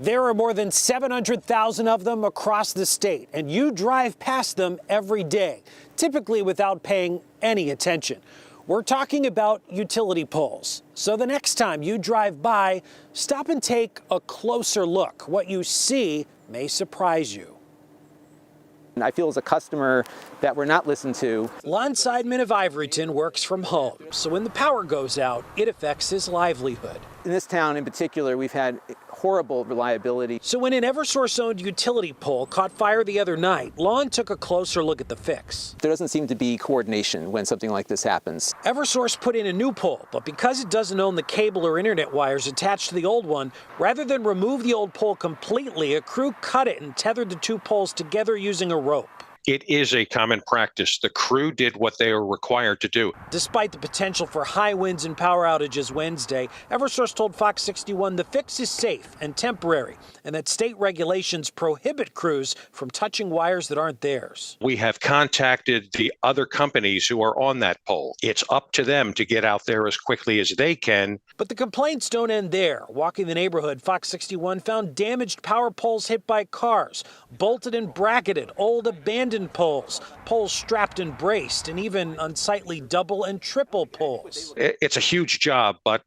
There are more than 700,000 of them across the state, and you drive past them every day, typically without paying any attention. We're talking about utility poles. So the next time you drive by, stop and take a closer look. What you see may surprise you. I feel as a customer that we're not listened to. Lon Seidman of Ivoryton works from home, so when the power goes out, it affects his livelihood. In this town in particular, we've had horrible reliability. So when an Eversource-owned utility pole caught fire the other night, Lon took a closer look at the fix. There doesn't seem to be coordination when something like this happens. Eversource put in a new pole, but because it doesn't own the cable or internet wires attached to the old one, rather than remove the old pole completely, a crew cut it and tethered the two poles together using a rope. It is a common practice. The crew did what they are required to do. Despite the potential for high winds and power outages Wednesday, Eversource told Fox 61 the fix is safe and temporary, and that state regulations prohibit crews from touching wires that aren't theirs. We have contacted the other companies who are on that pole. It's up to them to get out there as quickly as they can. But the complaints don't end there. Walking the neighborhood, Fox 61 found damaged power poles hit by cars, bolted and bracketed, old abandoned poles, poles strapped and braced, and even unsightly double and triple poles. It's a huge job, but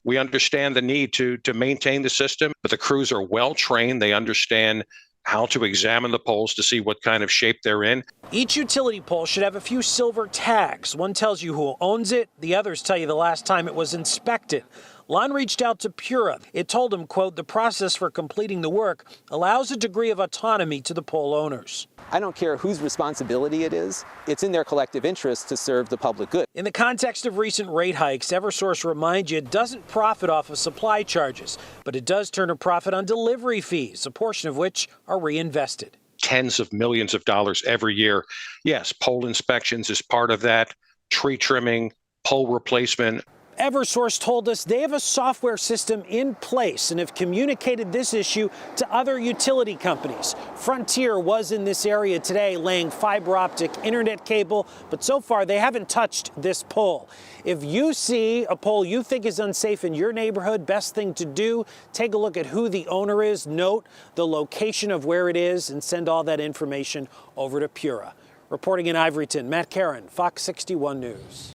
we understand the need to maintain the system, but the crews are well trained. They understand how to examine the poles to see what kind of shape they're in. Each utility pole should have a few silver tags. One tells you who owns it, the others tell you the last time it was inspected. Lon reached out to Pura. It told him, quote, the process for completing the work allows a degree of autonomy to the pole owners. I don't care whose responsibility it is. It's in their collective interest to serve the public good. In the context of recent rate hikes, Eversource reminds you it doesn't profit off of supply charges, but it does turn a profit on delivery fees, a portion of which are reinvested. Tens of millions of dollars every year. Yes, pole inspections is part of that, tree trimming, pole replacement. Eversource told us they have a software system in place and have communicated this issue to other utility companies. Frontier was in this area today laying fiber optic internet cable, but so far they haven't touched this pole. If you see a pole you think is unsafe in your neighborhood, best thing to do, take a look at who the owner is, note the location of where it is, and send all that information over to Pura. Reporting in Ivoryton, Matt Caron, Fox 61 News.